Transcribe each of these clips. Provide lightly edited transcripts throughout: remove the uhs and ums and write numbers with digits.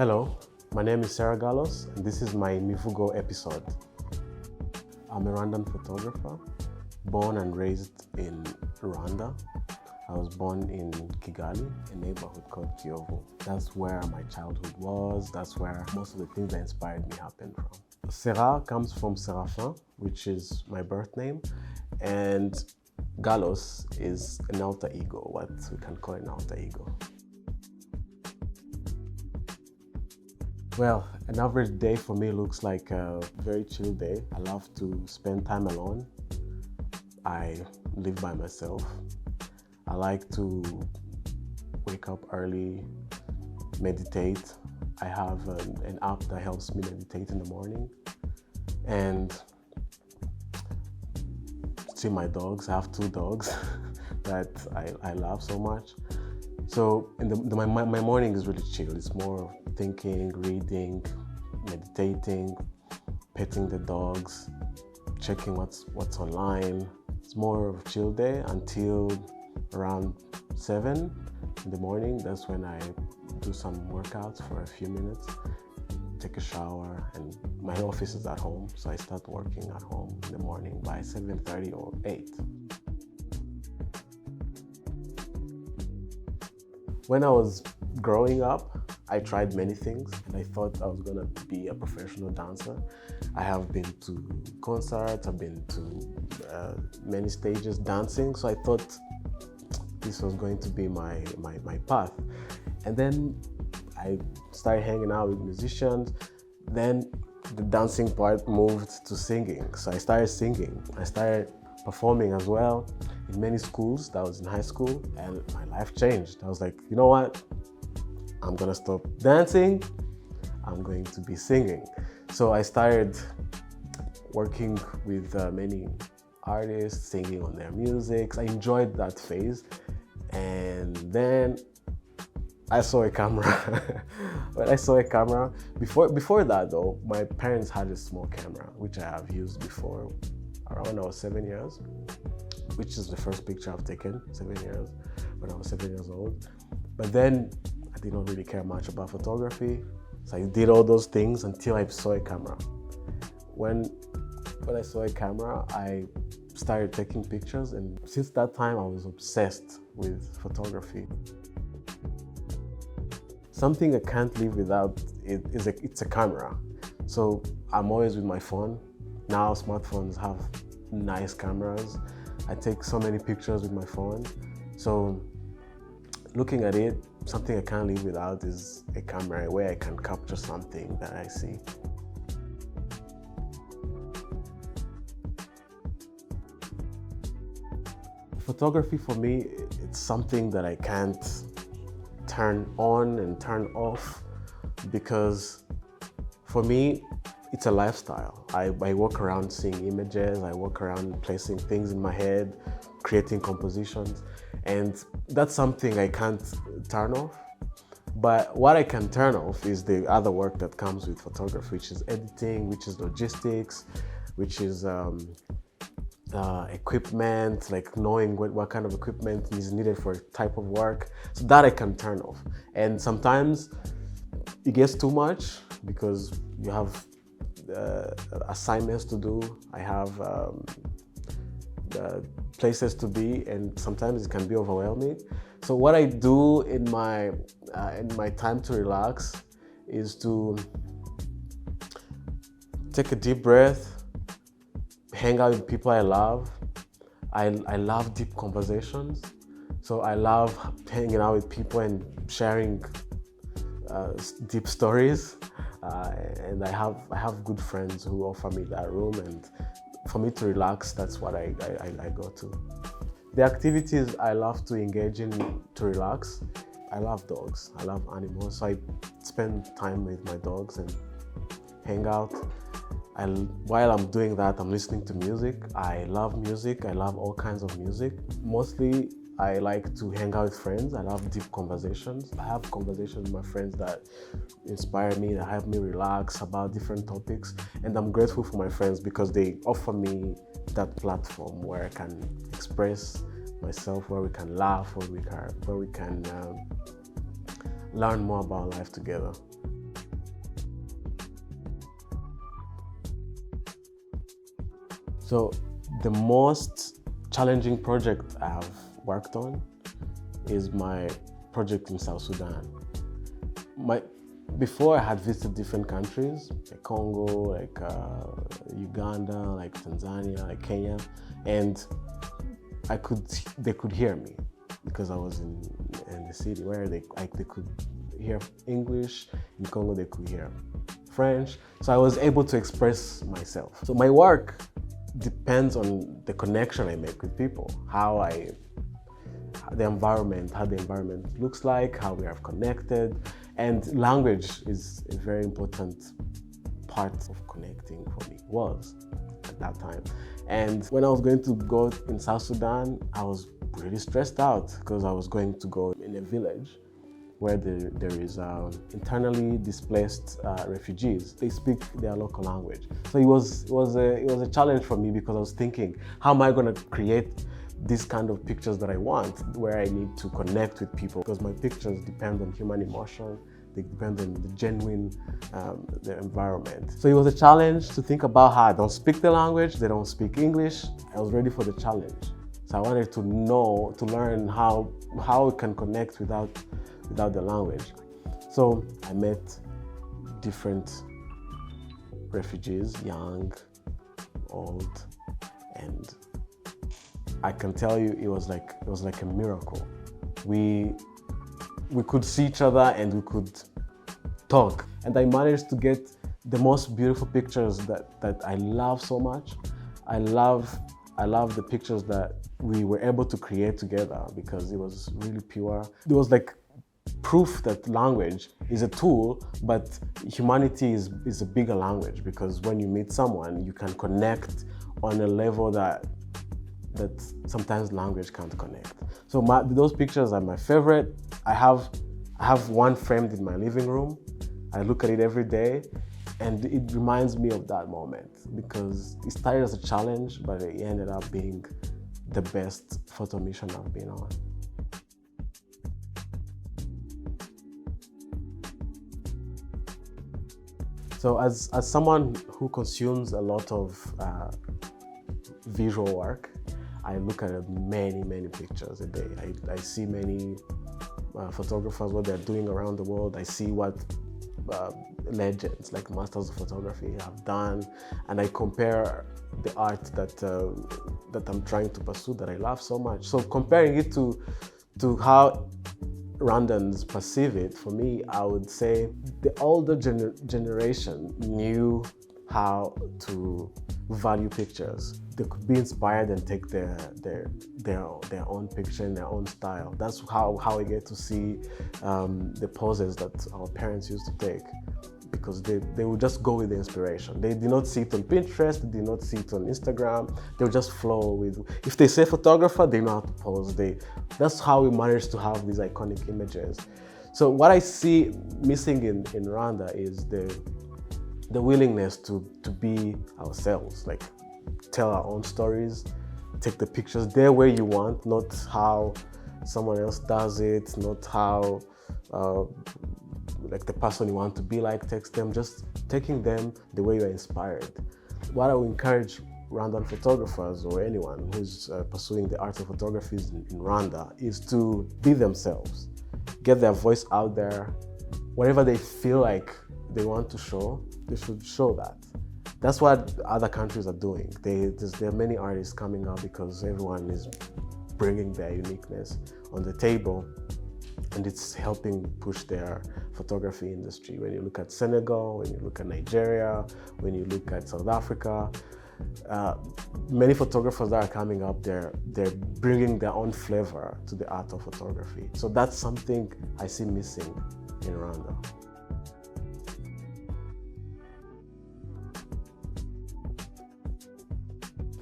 Hello, my name is Serrah Galos, and this is my Imivugo episode. I'm a Rwandan photographer, born and raised in Rwanda. I was born in Kigali, a neighborhood called Kiyovu. That's where my childhood was. That's where most of the things that inspired me happened from. Serrah comes from Seraphin, which is my birth name, and Galos is an alter ego, what we can call an alter ego. Well, an average day for me looks like a very chill day. I love to spend time alone. I live by myself. I like to wake up early, meditate. I have an app that helps me meditate in the morning and see my dogs. I have 2 dogs that I love so much. So my morning is really chill. It's more thinking, reading, meditating, petting the dogs, checking what's online. It's more of a chill day until around 7 in the morning. That's when I do some workouts for a few minutes, take a shower, and my office is at home, so I start working at home in the morning by 7:30 or 8. When I was growing up, I tried many things and I thought I was gonna be a professional dancer. I have been to concerts, I've been to many stages dancing, so I thought this was going to be my path. And then I started hanging out with musicians. Then the dancing part moved to singing. So I started singing. I started performing as well in many schools. That was in high school, and my life changed. I was like, you know what? I'm gonna stop dancing. I'm going to be singing. So I started working with many artists, singing on their music. I enjoyed that phase. And then I saw a camera. When I saw a camera, before that though, my parents had a small camera, which I have used before, around when I was 7 years, which is the first picture I've taken, 7 years, when I was 7 years old. But then I did not really care much about photography. So I did all those things until I saw a camera. When I saw a camera, I started taking pictures, and since that time I was obsessed with photography. Something I can't live without it's a camera. So I'm always with my phone. Now smartphones have nice cameras. I take so many pictures with my phone. So looking at it, something I can't live without is a camera where I can capture something that I see. Photography for me, it's something that I can't turn on and turn off, because for me, it's a lifestyle. I walk around seeing images, I walk around placing things in my head, creating compositions, and that's something I can't turn off. But what I can turn off is the other work that comes with photography, which is editing, which is logistics, which is equipment, like knowing what kind of equipment is needed for a type of work. So that I can turn off. And sometimes it gets too much because you have assignments to do. I have places to be, and sometimes it can be overwhelming. So what I do in my time to relax is to take a deep breath, hang out with people I love. I love deep conversations. So I love hanging out with people and sharing deep stories. And I have good friends who offer me that room. And for me to relax, that's what I go to. The activities I love to engage in to relax, I love dogs. I love animals. So I spend time with my dogs and hang out. While I'm doing that, I'm listening to music. I love music. I love all kinds of music. Mostly, I like to hang out with friends. I love deep conversations. I have conversations with my friends that inspire me, that help me relax about different topics. And I'm grateful for my friends because they offer me that platform where I can express myself, where we can laugh, where we can learn more about life together. So the most challenging project I have worked on is my project in South Sudan. Before I had visited different countries, like Congo, like Uganda, like Tanzania, like Kenya, and they could hear me because I was in the city where they could hear English. In Congo, they could hear French. So I was able to express myself. So my work depends on the connection I make with people, how the environment looks like, how we are connected. And language is a very important part of connecting for me, was at that time. And when I was going to go in South Sudan, I was really stressed out because I was going to go in a village where there is internally displaced refugees. They speak their local language. So it was a challenge for me because I was thinking, how am I going to create this kind of pictures that I want, where I need to connect with people, because my pictures depend on human emotion, they depend on the genuine the environment. So it was a challenge to think about how I don't speak the language, they don't speak English. I was ready for the challenge. So I wanted to learn how we can connect without the language. So I met different refugees, young, old, and I can tell you it was like a miracle. We could see each other and we could talk. And I managed to get the most beautiful pictures that I love so much. I love the pictures that we were able to create together because it was really pure. It was like proof that language is a tool, but humanity is a bigger language, because when you meet someone, you can connect on a level that sometimes language can't connect. So those pictures are my favorite. I have one framed in my living room. I look at it every day, and it reminds me of that moment because it started as a challenge, but it ended up being the best photo mission I've been on. So as someone who consumes a lot of visual work, I look at many pictures a day. I see many photographers, what they're doing around the world. I see what legends like masters of photography have done, and I compare the art that I'm trying to pursue, that I love so much. So comparing it to how Rwandans perceive it, for me, I would say the older generation knew how to value pictures. They could be inspired and take their own picture in their own style. That's how we get to see the poses that our parents used to take, because they would just go with the inspiration. They did not see it on Pinterest, they did not see it on Instagram. They would just flow with, if they say photographer, they know how to pose. That's how we managed to have these iconic images. So what I see missing in Rwanda is the willingness to be ourselves, like tell our own stories, take the pictures their way you want, not how someone else does it, not how like the person you want to be like text them, just taking them the way you're inspired. What I would encourage Rwandan photographers or anyone who's pursuing the art of photography in Rwanda is to be themselves, get their voice out there. Whatever they feel like they want to show, they should show that. That's what other countries are doing. There are many artists coming out because everyone is bringing their uniqueness on the table, and it's helping push their photography industry. When you look at Senegal, when you look at Nigeria, when you look at South Africa, many photographers that are coming up, they're bringing their own flavor to the art of photography. So that's something I see missing in Rwanda.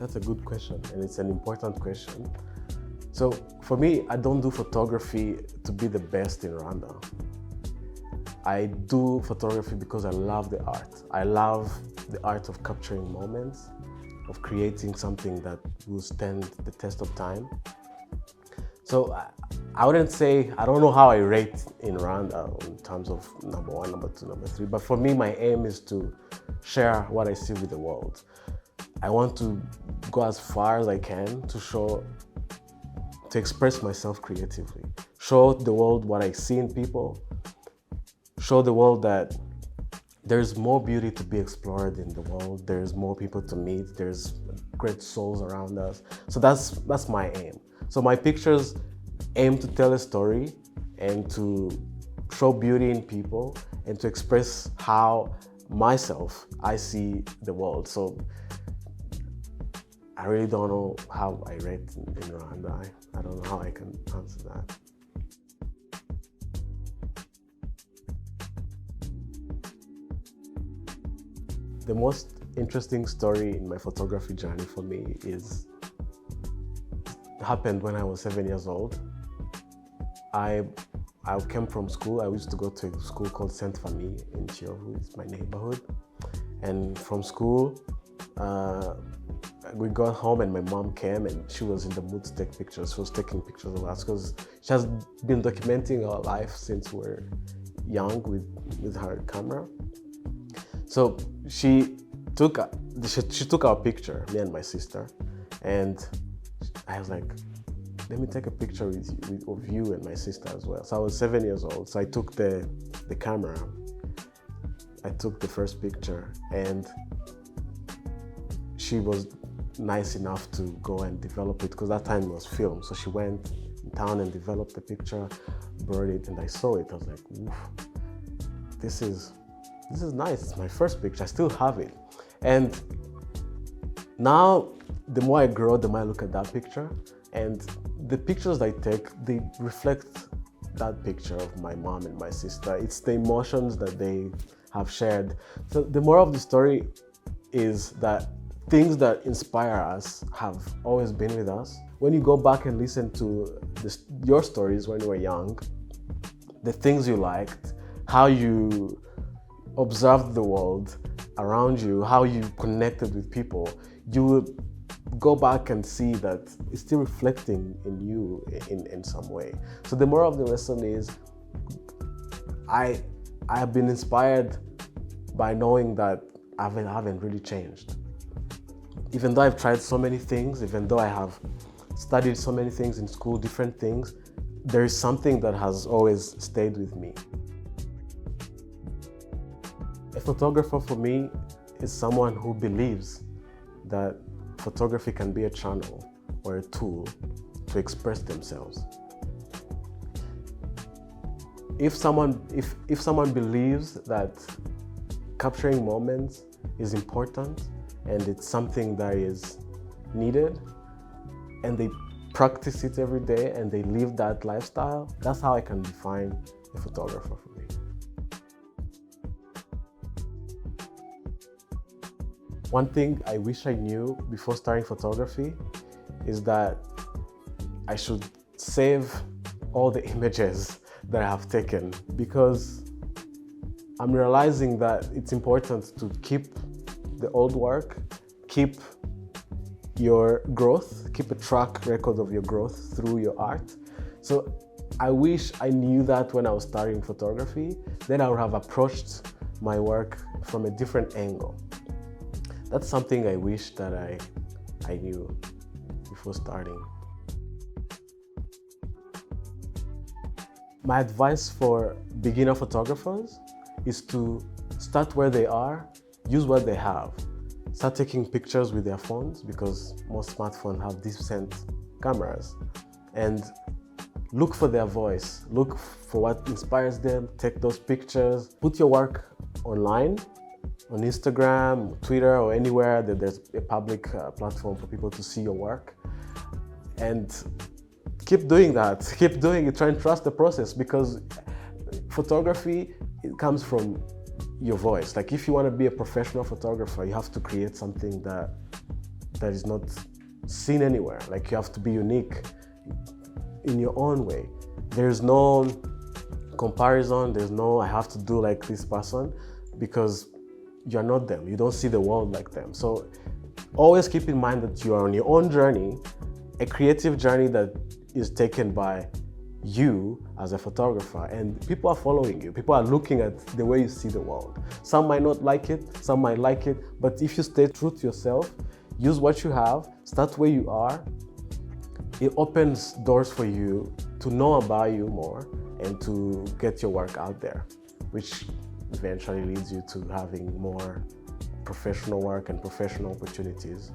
That's a good question, and it's an important question. So for me, I don't do photography to be the best in Rwanda. I do photography because I love the art. I love the art of capturing moments, of creating something that will stand the test of time. So I wouldn't say, I don't know how I rate in Rwanda in terms of number one, number two, number three, but for me, my aim is to share what I see with the world. I want to go as far as I can to express myself creatively, show the world what I see in people, show the world that there's more beauty to be explored in the world, there's more people to meet, there's great souls around us. So that's my aim. So my pictures aim to tell a story and to show beauty in people and to express how I see the world. So I really don't know how I rate in Rwanda. I don't know how I can answer that. The most interesting story in my photography journey for me happened when I was 7 years old. I came from school. I used to go to a school called Sainte Famille in Kiyovu. It's my neighborhood. And from school, we got home and my mom came and she was in the mood to take pictures. She was taking pictures of us because she has been documenting our life since we're young with her camera. So she took our picture, me and my sister, and I was like, let me take a picture of you and my sister as well. So I was 7 years old, so I took the camera. I took the first picture, and she was nice enough to go and develop it, because that time it was film. So she went in town and developed the picture, brought it, and I saw it. I was like, oof, this is nice. It's my first picture. I still have it. And now, the more I grow, the more I look at that picture, and the pictures I take, they reflect that picture of my mom and my sister. It's the emotions that they have shared. So the moral of the story is that things that inspire us have always been with us. When you go back and listen to your stories when you were young, the things you liked, how you observed the world around you, how you connected with people, you will go back and see that it's still reflecting in you in some way. So the moral of the lesson is I have been inspired by knowing that I haven't really changed. Even though I've tried so many things, even though I have studied so many things in school, different things, there is something that has always stayed with me. A photographer for me is someone who believes that photography can be a channel or a tool to express themselves. If someone believes that capturing moments is important and it's something that is needed, and they practice it every day and they live that lifestyle, that's how I can define a photographer for me. One thing I wish I knew before starting photography is that I should save all the images that I have taken, because I'm realizing that it's important to keep the old work, keep your growth, keep a track record of your growth through your art. So I wish I knew that when I was starting photography, then I would have approached my work from a different angle. That's something I wish that I knew before starting. My advice for beginner photographers is to start where they are, use what they have. Start taking pictures with their phones, because most smartphones have decent cameras. And look for their voice, look for what inspires them, take those pictures, put your work online, on Instagram, Twitter, or anywhere that there's a public platform for people to see your work. And keep doing that, keep doing it, try and trust the process, because photography, it comes from your voice. Like, if you want to be a professional photographer, you have to create something that is not seen anywhere. Like, you have to be unique in your own way. There's no comparison, there's no I have to do like this person, because you're not them. You don't see the world like them. So always keep in mind that you are on your own journey, a creative journey that is taken by you as a photographer, and people are following you. People are looking at the way you see the world. Some might not like it, some might like it, but if you stay true to yourself, use what you have, start where you are, it opens doors for you to know about you more and to get your work out there, which eventually leads you to having more professional work and professional opportunities.